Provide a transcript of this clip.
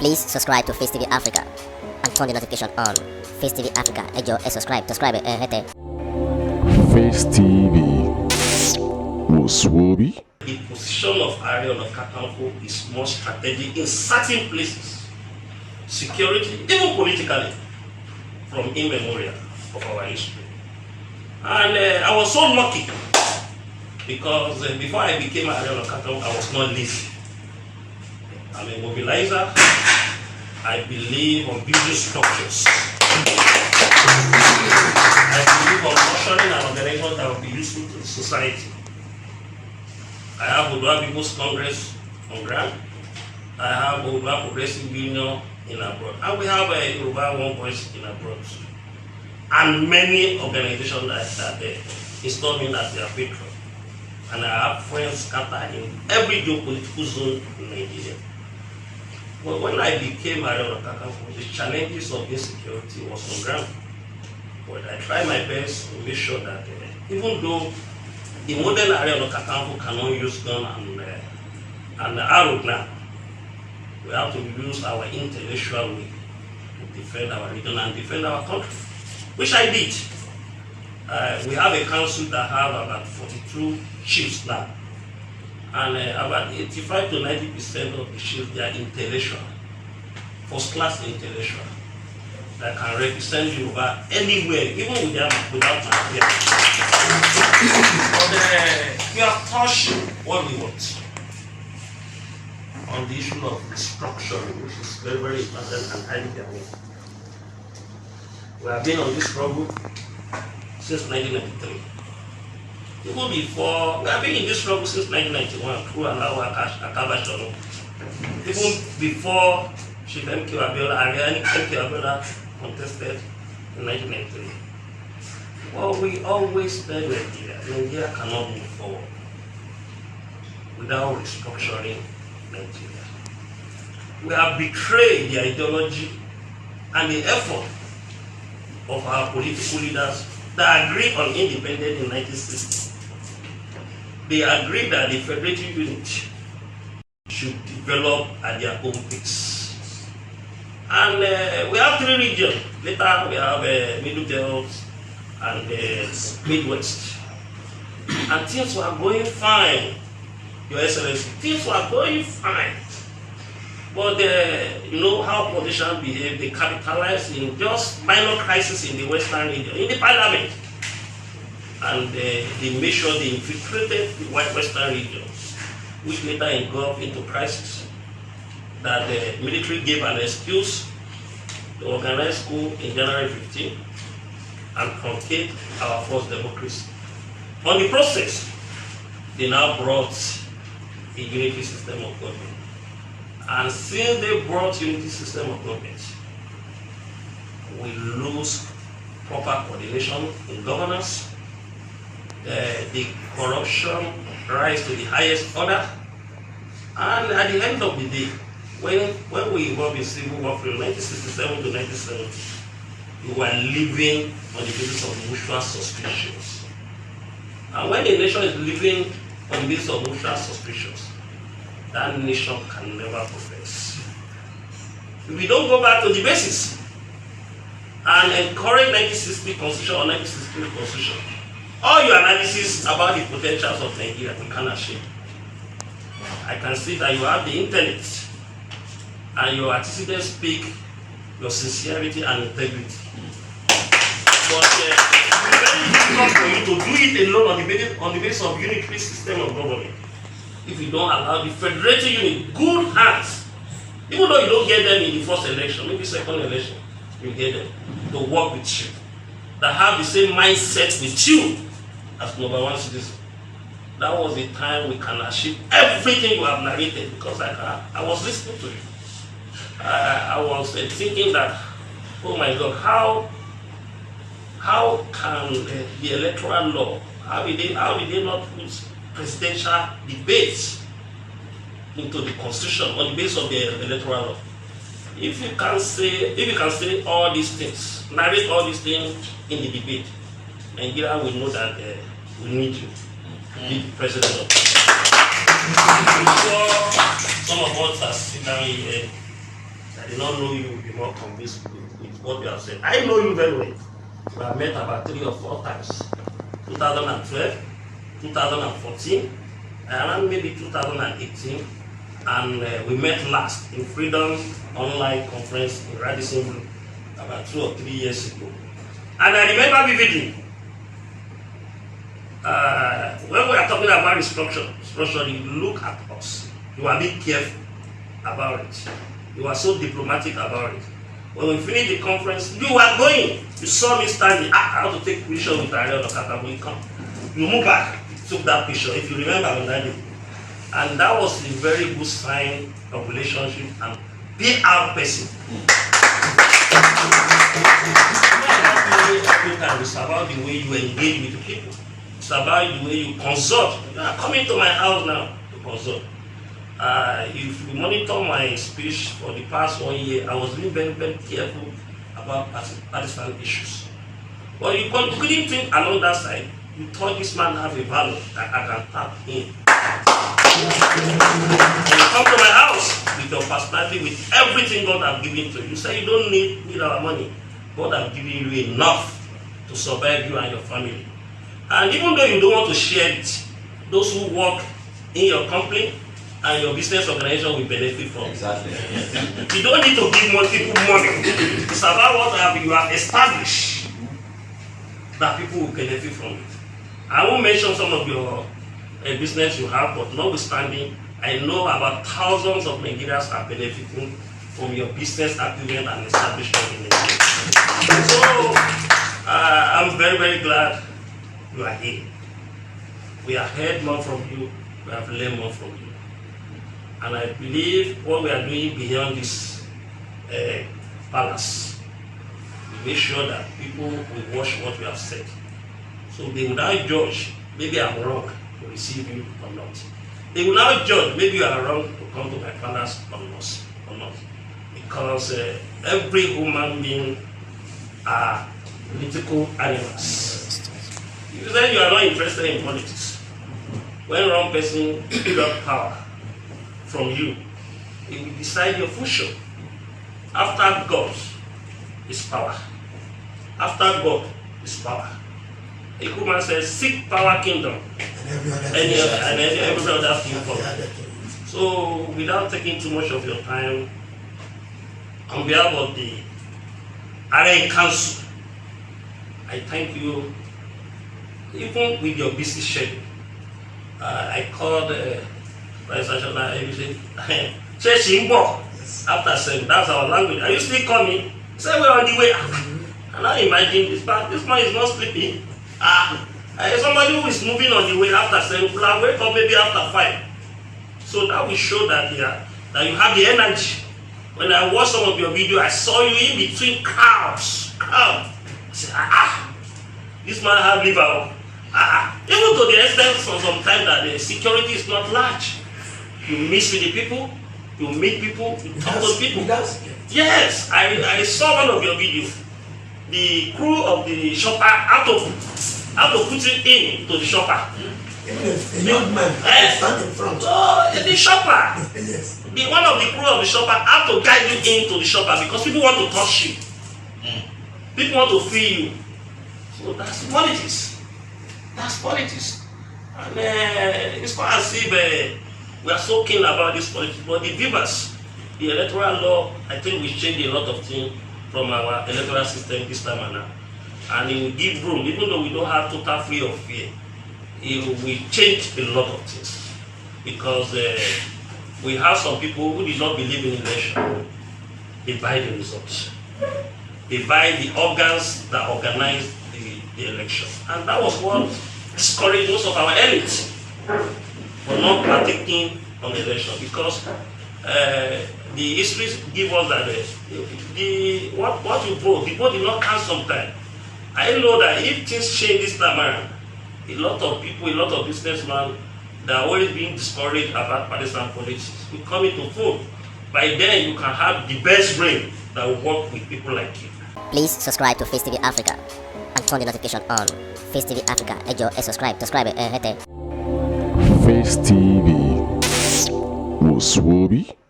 Please subscribe to Facetv Africa and turn the notification on. Facetv Africa, ẹ jọ̀ọ́, subscribe, hete. Face TV was Swoby. The position of Area of Kakanfo is more strategic in certain places, security, even politically, from immemorial of our history. And I was so lucky because before I became Area of Kakanfo, I was not lazy. I'm a mobilizer. I believe on building structures. I believe on nurturing an organization that will be useful to society. I have Odua People's Congress on ground. I have Odua Progressive Union in abroad. And we have a Yoruba One Voice in abroad. And many organizations that install me as their patron. And I have friends scattered in every geopolitical zone in Nigeria. But when I became Area of Kakanfo, the challenges of insecurity was on ground. But I tried my best to make sure that even though the modern Area of Kakanfo cannot use gun and arrow now, we have to use our intellectual way to defend our region and defend our country, which I did. We have a council that have about 42 chiefs now. And about 85 to 90% of the chiefs, they are intellectual, first-class intellectual, that can represent Yoruba anywhere, even without material. But we have touched what we want on the issue of restructuring, which is very, very important and highly valuable. We have been on this struggle since 1993. Even before, we have been in this struggle since 1991 through Alawa Akabashono. Even before Chief M.K. Abiola, Ariani M.K. Abiola contested in 1993. Well, we always said Nigeria cannot move forward without restructuring Nigeria. We have betrayed the ideology and the effort of our political leaders that agreed on independence in 1960. They agreed that the federative unit should develop at their own pace. And we have three regions. Later we have Middle Belt and Midwest. And things were going fine, Your Excellency. Things were going fine. But you know how politicians behave, they capitalize in just minor crisis in the Western region, in the parliament. And they made sure they infiltrated the Western regions, which later engulfed into crisis. That the military gave an excuse to organize school in January 15 and truncate our first democracy. On the process, they now brought a unity system of government. And since they brought unity system of government, we lose proper coordination in governance. The corruption rise to the highest order. And at the end of the day, when we involved in civil war from 1967 to 1970, we were living on the basis of mutual suspicions. And when a nation is living on the basis of mutual suspicions, that nation can never progress. If we don't go back to the basis and encourage 1960 Constitution or 1963 Constitution, all your analysis about the potentials of Nigeria, we can achieve. I can see that you have the intellect and your antecedents speak your sincerity and integrity. But it's very difficult for you to do it alone on the basis of unitary system of government. If you don't allow the federative unit good hands, even though you don't get them in the first election, maybe second election, you get them to work with you, that have the same mindset with you as number one citizen. That was the time we can achieve everything you have narrated, because I was listening to you. I was thinking that, oh my God, how can the electoral law, how did they not put presidential debates into the constitution on the basis of the electoral law? If you can say all these things, narrate all these things in the debate, Nigeria will know that we need you to be the president of the I'm sure some of us are sitting down here did not know you will be more convinced with what you have said. I know you very well. We have met about 3 or 4 times. 2012, 2014, and maybe 2018, and we met last in Freedom Online Conference in Radisson Blue about 2 or 3 years ago. And I remember vividly, when we are talking about restructure, you look at us. You are being careful about it. You are so diplomatic about it. When we finished the conference, you were going. You saw me standing. I have to take picture with Ariel Okata. We come. You move back, took that picture. If you remember on that day. And that was a very good sign of relationship and PR person. It's about the way you engage with the people. It's about the way you consult. You are coming to my house now to consult. If you monitor my speech for the past 1 year, I was being very, very careful about partisan issues. But you couldn't think along that side. You thought this man have a value that I can tap in. When you come to my house with your personality, with everything God has given to you, you say you don't need our money. God has given you enough to survive you and your family. And even though you don't want to share it, those who work in your company and your business organization will benefit from it. Exactly. You don't need to give more people money. It's about what you have established that people will benefit from it. I won't mention some of your business you have, but notwithstanding, I know about thousands of Nigerians are benefiting from your business acumen and establishment in Nigeria. So I'm very, very glad you are here. We have heard more from you, we have learned more from you. And I believe what we are doing beyond this palace, we make sure that people will watch what we have said. So they will now judge, maybe I'm wrong to receive you or not. They will now judge, maybe you are wrong to come to my palace or not. Because every human being are political animals. You say you are not interested in politics. When wrong person got power from you, it will decide your future. After God is power. After God is power. A woman says, seek power, kingdom, and every other thing follows. So, without taking too much of your time, on behalf of the RA Council, I thank you, even with your busy schedule. I called Vice Chancellor every after 7, that's our language. Are you still coming? Say we're on the way. And I imagine this man is not sleeping. Somebody who is moving on the way after 7 o'clock, wake up maybe after 5. So that will show that you have the energy. When I watched some of your video, I saw you in between crowds. I said, this man have liver. Even to the extent sometimes that the security is not large. You mix with the people, you meet people, you talk to people. Yes, I saw one of your videos. The crew of the shopper had to put it in to the shopper. A young man stand in front. The shopper. Yes. One of the crew of the shopper had to guide you into the shopper because people want to touch you. People want to feel you. So that's politics. That's politics. And it's not as if we are so keen about this politics, but the viewers, the electoral law, I think we changed a lot of things from our electoral system this time and now. And it will give room, even though we don't have total free of fear, it will change a lot of things. Because we have some people who did not believe in election. They buy the results. They buy the organs that organize the election. And that was what discouraged most of our elites for not partaking on the election. Because the histories give us that what you vote, the vote did not count sometime. I know that if things change this time around, a lot of people, a lot of businessmen, they are always being discouraged about partisan politics. We come into vote. By then, you can have the best brain that will work with people like you. Please subscribe to Face TV Africa and turn the notification on. Face TV Africa, subscribe, Face TV was Swoby.